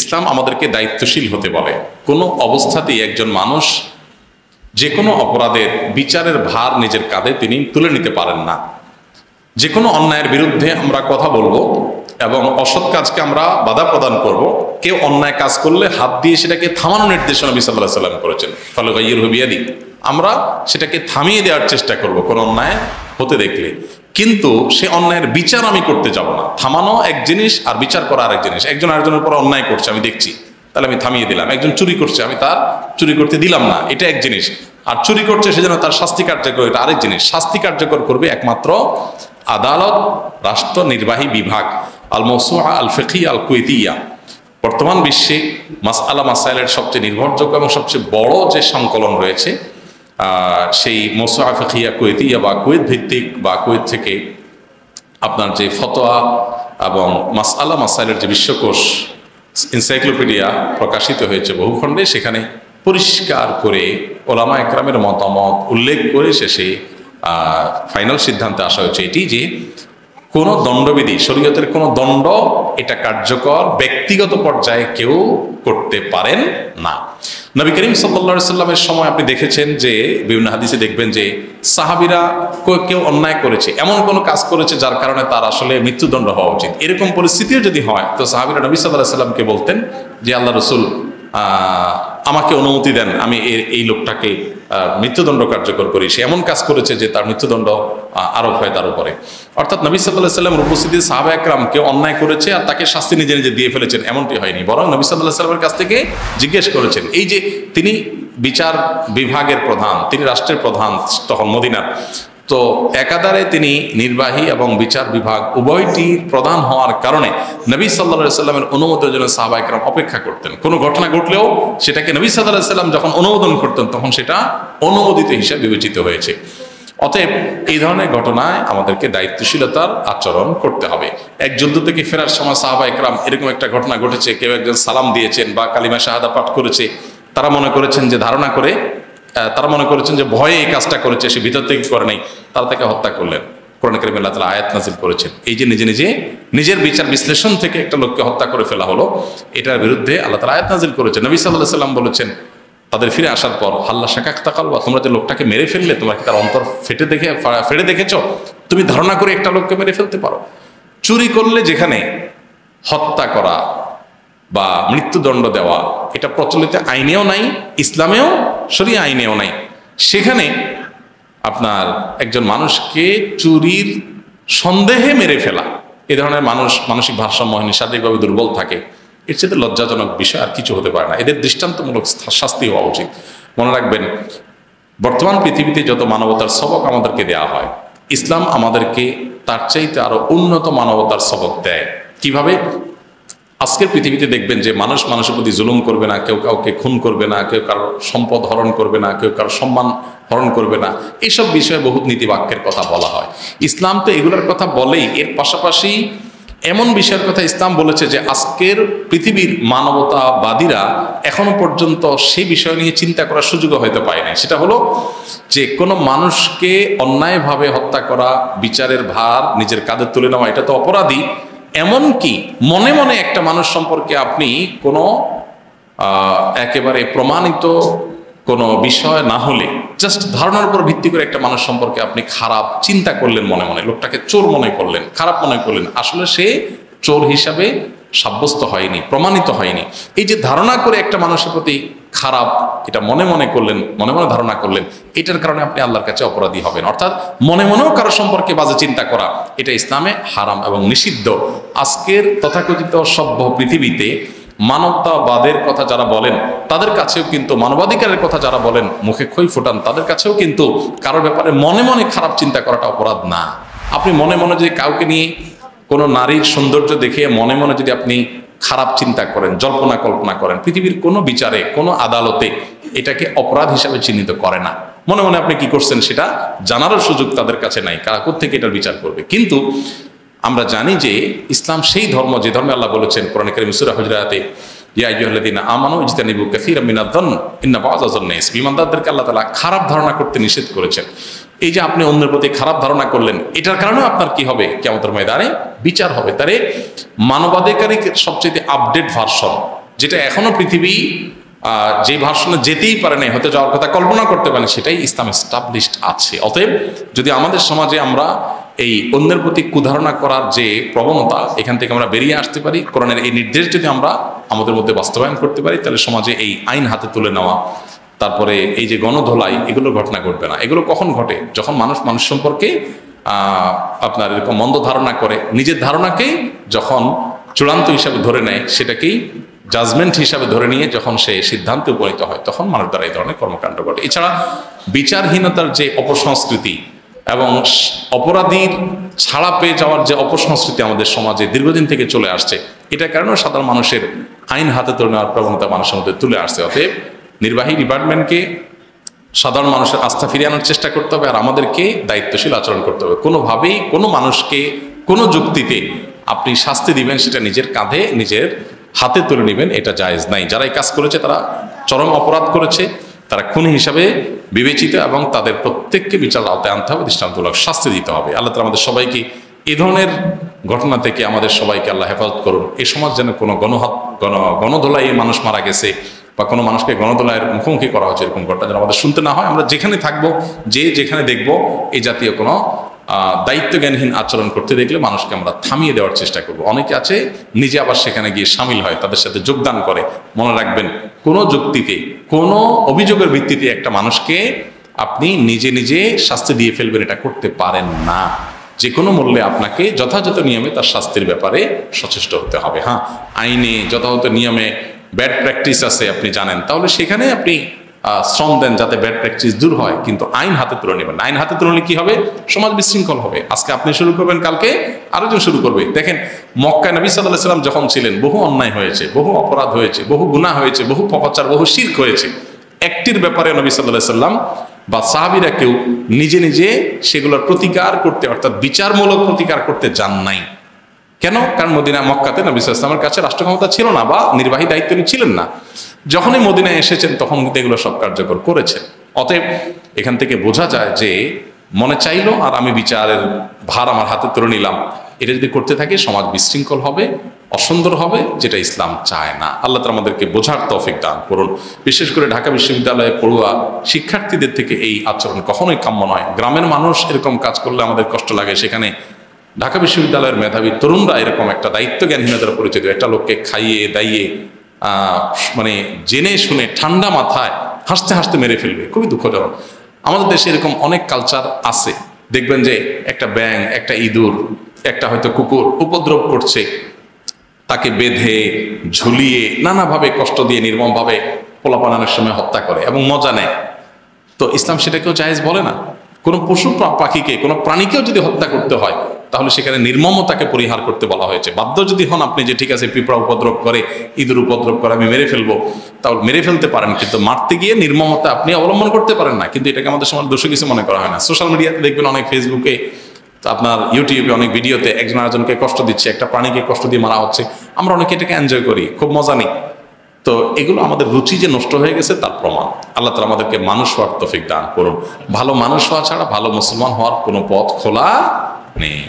ইসলাম আমাদেরকে দায়িত্বশীল হতে বলে। কোনো অবস্থাতেই একজন মানুষ যে কোনো অপরাধের বিচারের ভার নিজের কাঁধে তিনি তুলে নিতে পারেন না। যে কোনো অন্যায়ের বিরুদ্ধে আমরা কথা বলবো এবং অসৎ কাজকে আমরা বাধা প্রদান করব। কেউ অন্যায় কাজ করলে হাত দিয়ে সেটাকে থামানোর নির্দেশনা নবী সাল্লাল্লাহু আলাইহি ওয়াসাল্লাম করেছেন, ফালগাইয়িরহু বিয়াদিক, আমরা সেটাকে থামিয়ে দেওয়ার চেষ্টা করব কোনো অন্যায় হতে দেখলে। কিন্তু সে অন্যায়ের বিচার আমি করতে যাব না। থামানো এক জিনিস আর বিচার করা আরেক জিনিস। একজন আরেকজনের উপর অন্যায় করছে, আমি দেখছি, তাহলে আমি থামিয়ে দিলাম। একজন চুরি করছে, আমি তার চুরি করতে দিলাম না, এটা এক জিনিস। আর চুরি করছে সেজন্য তার শাস্তি কার্যকর, এটা আরেক জিনিস। শাস্তি কার্যকর করবে একমাত্র আদালত, রাষ্ট্র নির্বাহী বিভাগ, আল মওসুআ আল ফিকহিয়া আল কুয়েতিয়া। বর্তমান বিশ্বে মাসআলা মাসাইলের সবচেয়ে নির্ভরযোগ্য এবং সবচেয়ে বড় যে সংকলন রয়েছে, সেই মওসুআ ফিকহিয়া কুয়েতিয়া বা কুয়েত ভিত্তিক বা কুয়েত থেকে আপনার যে ফতোয়া এবং মাসআলা মাসাইলের যে বিশ্বকোষ এনসাইক্লোপিডিয়া প্রকাশিত হয়েছে বহু খণ্ডে, সেখানে পরিষ্কার করে ওলামা একরামের মতামত উল্লেখ করে শেষে ফাইনাল সিদ্ধান্তে আসা হয়েছে এটি যে কোনো দণ্ডবিধি, শরীয়তের কোনো দণ্ড, এটা কার্যকর ব্যক্তিগত পর্যায়ে কেউ করতে পারেন না। নবী করিম সাল্লাল্লাহু আলাইহি সাল্লামের সময় আপনি দেখেছেন যে বিভিন্ন হাদিসে দেখবেন যে সাহাবীরা কেউ অন্যায় করেছে, এমন কোনো কাজ করেছে যার কারণে তার আসলে মৃত্যুদণ্ড হওয়া উচিত। এরকম পরিস্থিতিও যদি হয় তো সাহাবীরা নবী সাল্লাল্লাহু আলাইহি সাল্লামকে বলতেন যে আল্লাহ রাসূল, আমাকে অনুমতি দেন, আমি এই লোকটাকে মৃত্যুদণ্ড কার্যকর করি, সে এমন কাজ করেছে যে তার মৃত্যুদণ্ড আরোপ হয় তার উপরে। অর্থাৎ নবী সাল্লাল্লাহু আলাইহি সাল্লামের উপস্থিতি সাহাবা একরাম কেউ অন্যায় করেছে আর তাকে শাস্তি নিজে নিজে দিয়ে ফেলেছেন, এমনটি হয়নি। বরং নবী সাল্লাল্লাহু আলাইহি সাল্লামের কাছ থেকে জিজ্ঞেস করেছেন। এই যে তিনি বিচার বিভাগের প্রধান, তিনি রাষ্ট্রের প্রধান তখন মদিনার, তো একাধারে তিনি নির্বাহী এবং বিচার বিভাগ উভয়টির প্রধান হওয়ার কারণে নবী সাল্লাল্লাহু আলাইহি সাল্লামের অনুমোদনের জন্য সাহাবা একরাম অপেক্ষা করতেন। কোনো ঘটনা ঘটলেও সেটাকে নবী সাল্লাল্লাহু আলাইহি সাল্লাম যখন অনুমোদন করতেন তখন সেটা অনুমোদিত হিসেবে বিবেচিত হয়েছে। অতএব এই ধরনের ঘটনায় আমাদেরকে দায়িত্বশীলতার আচরণ করতে হবে। এক যুদ্ধ থেকে ফেরার সময় সাহাবা একরাম এরকম একটা ঘটনা ঘটেছে, কেউ একজন সালাম দিয়েছেন বা কালিমা শাহাদা পাঠ করেছে, তারা মনে করেছেন যে ভয়ে এই কাজটা করেছে, সে ভিতর থেকে করে নাই, তারা তাকে হত্যা করলেন। কোরআন কারীমে আল্লাহ তাআলা আয়াত নাযিল করেছেন, এই যে নিজের বিচার বিশ্লেষণ থেকে একটা লোককে হত্যা করে ফেলা হলো, এটার বিরুদ্ধে আল্লাহ তাআলা আয়াত নাযিল করেছেন। নবী সাল্লাল্লাহু আলাইহি সাল্লাম বলেছেন তাদের ফিরে আসার পর, হাল্লা শাকাক্তা কালবা, তোমরা যে লোকটাকে মেরে ফেললে, তোমরা কি তার অন্তর ফেটে দেখেছো? তুমি ধারণা করে একটা লোককে মেরে ফেলতে পারো? চুরি করলে যেখানে হত্যা করা বা মৃত্যুদণ্ড দেওয়া এটা প্রচলিত আইনেও নাই, ইসলামেও, শরিয়া আইনেও নাই, সেখানে আপনার একজন মানুষকে চুরির সন্দেহে মেরে ফেলা, এ ধরনের মানসিক ভারসাম্যহীন, শারীরিকভাবে দুর্বল থাকে, এর চেয়ে লজ্জাজনক বিষয় আর কিছু হতে পারে না। এদের দৃষ্টান্তমূলক শাস্তি হওয়া উচিত। মনে রাখবেন, বর্তমান পৃথিবীতে যত মানবতার সবক আমাদেরকে দেওয়া হয়, ইসলাম আমাদেরকে তার চাইতে আরো উন্নত মানবতার সবক দেয়। কিভাবে? আজকের পৃথিবীতে দেখবেন যে মানুষ মানুষের প্রতি জুলুম করবে না, কেউ কাউকে খুন করবে না, কেউ কারোর সম্পদ হরণ করবে না, কেউ কারোর সম্মান হরণ করবে না, এইসব বিষয়ে বহুত নীতিবাক্যের কথা বলা হয়। ইসলাম তো এগুলোর কথা বলেই, এর পাশাপাশি এমন বিষয়ের কথা ইসলাম বলেছে যে আজকের পৃথিবীর মানবতাবাদীরা এখনো পর্যন্ত সেই বিষয় নিয়ে চিন্তা করার সুযোগ হয়তো পায় না। সেটা হলো যে কোনো মানুষকে অন্যায়ভাবে হত্যা করা, বিচারের ভার নিজের কাঁধে তুলে নেওয়া, এটা তো অপরাধী। এমনকি মনে মনে একটা মানুষ সম্পর্কে আপনি কোনো একেবারে প্রমাণিত কোনো বিষয় না হলে জাস্ট ধারণার উপর ভিত্তি করে একটা মানুষ সম্পর্কে আপনি খারাপ চিন্তা করলেন, মনে মনে লোকটাকে চোর মনে করলেন, খারাপ মনে করলেন, আসলে সে চোর হিসাবে সাব্যস্ত হয়নি, প্রমাণিত হয়নি। এই যে ধারণা করে একটা মানুষের প্রতি খারাপ, এটা মনে মনে করলেন, মনে মনে ধারণা করলেন, এটার কারণে আপনি আল্লাহর কাছে অপরাধী হবেন। অর্থাৎ মনে মনেও কারো সম্পর্কে বাজে চিন্তা করা, এটা ইসলামে হারাম এবং নিষিদ্ধ। আজকের তথাকথিত সভ্য পৃথিবীতে মানবতাবাদের কথা যারা বলেন তাদের কাছেও কিন্তু, মানবাধিকারের কথা যারা বলেন মুখে খই ফোটান, তাদের কাছেও কিন্তু কারোর ব্যাপারে মনে মনে খারাপ চিন্তা করাটা অপরাধ না। আপনি মনে মনে যদি কাউকে নিয়ে কোনো নারীর সৌন্দর্য দেখে মনে মনে যদি আপনি খারাপ চিন্তা করেন, জল্পনা কল্পনা করেন, পৃথিবীর কোনো বিচারে, কোনো আদালতে এটাকে অপরাধ হিসাবে চিহ্নিত করে না। মনে মনে আপনি কি করছেন সেটা জানারও সুযোগ তাদের কাছে নাই, কারা কোত্থেকে এটার বিচার করবে। কিন্তু আমরা জানি যে ইসলাম সেই ধর্ম, যে ধর্মে আল্লাহ বলেছেন কোরআন কারীম সূরা হুজুরাতে, ইয়া আইয়ুহাল্লাযীনা আমানু ইজতানিবু কাসীরাম মিনায-যন্ন ইন্না বা'যায-যন্নি ইসম। ঈমানদারদেরকে আল্লাহ তাআলা খারাপ ধারণা করতে নিষেধ করেছেন। এই যে আপনি অন্যের প্রতি খারাপ ধারণা করলেন, এটার কারণে আপনার কি হবে? কিয়ামতের ময়দানে বিচার হবে। তারে মানবাধিকারের সবচেয়ে আপডেট ভার্সন যেটা এখনো পৃথিবী যে ভার্সনে যেতেই পারে নাই, হয়তো যাওয়ার কথা কল্পনা করতে পারেন, সেটাই ইসলাম এস্টাবলিশড আছে। অতএব যদি আমাদের সমাজে আমরা এই অন্যের প্রতি কুধারণা করার যে প্রবণতা, এখান থেকে আমরা বেরিয়ে আসতে পারি, কোরআনের এই নির্দেশ যদি আমরা আমাদের মধ্যে বাস্তবায়ন করতে পারি, তাহলে সমাজে এই আইন হাতে তুলে নেওয়া, তারপরে এই যে গণধোলাই, এগুলো ঘটনা ঘটবে না। এগুলো কখন ঘটে? যখন মানুষ মানুষ সম্পর্কে আপনার এরকম মন্দ ধারণা করে, নিজের ধারণাকেই যখন চূড়ান্ত হিসাবে ধরে নেয়, সেটাকেই জাজমেন্ট হিসাবে ধরে নিয়ে যখন সে সিদ্ধান্তে উপনীত হয়, তখন মানুষ দ্বারা এই ধরনের কর্মকাণ্ড ঘটে। এছাড়া বিচারহীনতার যে অপসংস্কৃতি এবং অপরাধীর ছাড়া পেয়ে যাওয়ার যে অপসংস্কৃতি আমাদের সমাজে দীর্ঘদিন থেকে চলে আসছে, এটার কারণে সাধারণ মানুষের আইন হাতে তুলে নেওয়ার প্রবণতা মানুষের মধ্যে তুলে আসছে। অতএব নির্বাহী ডিপার্টমেন্টকে সাধারণ মানুষের আস্থা ফিরিয়ে আনার চেষ্টা করতে হবে, আর আমাদেরকে দায়িত্বশীল আচরণ করতে হবে। কোনোভাবেই কোনো মানুষকে কোনো যুক্তিতে আপনি শাস্তি দিবেন, সেটা নিজের কাঁধে নিজের হাতে তুলে নেবেন, এটা জায়েজ নাই। যারা এই কাজ করেছে তারা চরম অপরাধ করেছে, তারা খুনি হিসাবে বিবেচিত, এবং তাদের প্রত্যেককে বিচার আওতায় আনতে হবে, দৃষ্টান্তমূলক শাস্তি দিতে হবে। আল্লাহ তাআলা আমাদের সবাইকে এই ধরনের ঘটনা থেকে আমাদের সবাইকে আল্লাহ হেফাজত করুন। এই সমাজ যেন কোনো গণধোলাই মানুষ মারা গেছে বা কোনো মানুষকে গণধোলাইয়ের মুখোমুখি করা হচ্ছে, এরকম ঘটনা যেন আমাদের শুনতে না হয়। আমরা যেখানে থাকবো, যেখানে দেখবো এই জাতীয় কোনো দায়িত্বজ্ঞানহীন আচরণ করতে দেখলে মানুষকে আমরা থামিয়ে দেওয়ার চেষ্টা করব। অনেকে আছে নিজে আবার সেখানে গিয়ে সামিল হয়, তাদের সাথে যোগদান করে। মনে রাখবেন, কোনো যুক্তিতে, কোনো অভিযোগের ভিত্তিতে একটা মানুষকে আপনি নিজে নিজে শাস্তি দিয়ে ফেলবেন, এটা করতে পারেন না। যে কোনো মূল্যে আপনাকে যথাযথ নিয়মে তার শাস্তির ব্যাপারে সচেষ্ট হতে হবে। হ্যাঁ, আইনে যথাযথ নিয়মে ব্যাড প্র্যাকটিস আছে আপনি জানেন, তাহলে সেখানে আপনি শ্রম দেন যাতে ব্যাড প্র্যাকটিস দূর হয়, কিন্তু আইন হাতে তুলে নেবেন। আইন হাতে তুলে নিলে কি হবে? সমাজ বিশৃঙ্খল হবে। আজকে আপনি শুরু করবেন, কালকে আরেকজন শুরু করবে। দেখেন, মক্কায় নবী সাল্লাল্লাহু আলাইহি ওয়াসাল্লাম যখন ছিলেন, বহু অন্যায় হয়েছে, বহু অপরাধ হয়েছে, বহু গুনাহ হয়েছে, বহু পাপাচার, বহু শিরক হয়েছে। একটির ব্যাপারে নবী সাল্লাল্লাহু আলাইহি ওয়াসাল্লাম বা সাহাবীরা কেউ নিজে নিজে সেগুলোর প্রতিকার করতে, অর্থাৎ বিচারমূলক প্রতিকার করতে যান নাই। কেন? কারণ মদিনা, মক্কাতে নবী সাল্লাল্লাহু আলাইহি ওয়াসাল্লামের কাছে রাষ্ট্র ক্ষমতা ছিল না বা নির্বাহী দায়িত্ব ছিলেন না। যখনই মদিনায় এসেছেন তখন কিন্তু এগুলো সব কার্যকর করেছেন। অতএব এখান থেকে বোঝা যায় যে মনে চাইলো আর আমি বিচারের ভার আমার হাতে তুলে নিলাম, এটা যদি করতে থাকি সমাজ বিশৃঙ্খল হবে, অসুন্দর হবে, যেটা ইসলাম চায় না। আল্লাহ তাআলা আমাদেরকে বোঝার তৌফিক দান করুন। বিশেষ করে ঢাকা বিশ্ববিদ্যালয়ে পড়ুয়া শিক্ষার্থীদের থেকে এই আচরণ কখনোই কাম্য নয়। গ্রামের মানুষ এরকম কাজ করলে আমাদের কষ্ট লাগে, সেখানে ঢাকা বিশ্ববিদ্যালয়ের মেধাবী তরুণরা এরকম একটা দায়িত্বজ্ঞানহীনতার পরিচয়, একটা লোককে খাইয়ে দাইয়ে মানে জেনে শুনে ঠান্ডা মাথায় হাসতে হাসতে মেরে ফেলবে, খুবই দুঃখজনক। আমাদের দেশে এরকম অনেক কালচার আছে। দেখবেন যে একটা ব্যাঙ, একটা ইঁদুর, একটা হয়তো কুকুর উপদ্রব করছে, তাকে বেঁধে ঝুলিয়ে নানাভাবে কষ্ট দিয়ে নির্মমভাবে পোলাপানানোর সময় হত্যা করে এবং মজা নেয়। তো ইসলাম সেটাকেও জায়েজ বলে না। কোনো পশু পাখিকে, কোনো প্রাণীকেও যদি হত্যা করতে হয়, তাহলে সেখানে নির্মমতাকে পরিহার করতে বলা হয়েছে। বাধ্য যদি হন আপনি যে ঠিক আছে পিঁপড়া উপদ্রব করে, ইঁদুর উপদ্রব করে, আমি মেরে ফেলবো, তাহলে মেরে ফেলতে পারেন, কিন্তু মারতে গিয়ে নির্মমতা আপনি অবলম্বন করতে পারেন না। কিন্তু এটাকে আমাদের সমাজ দোষী কিছু মনে করা হয় না। সোশ্যাল মিডিয়াতে দেখবেন, অনেক ফেসবুকে, আপনার ইউটিউবে অনেক ভিডিওতে একজন আরেকজনকে কষ্ট দিচ্ছে, একটা প্রাণীকে কষ্ট দিয়ে মারা হচ্ছে। আমরা অনেকে এটাকে এনজয় করি, খুব মজা নিই। তো এগুলো আমাদের রুচি যে নষ্ট হয়ে গেছে তার প্রমাণ। আল্লাহ তাআলা আমাদেরকে মানুষ হওয়ার তৌফিক দান করুন। ভালো মানুষ হওয়া ছাড়া ভালো মুসলমান হওয়ার কোনো পথ খোলা নেই।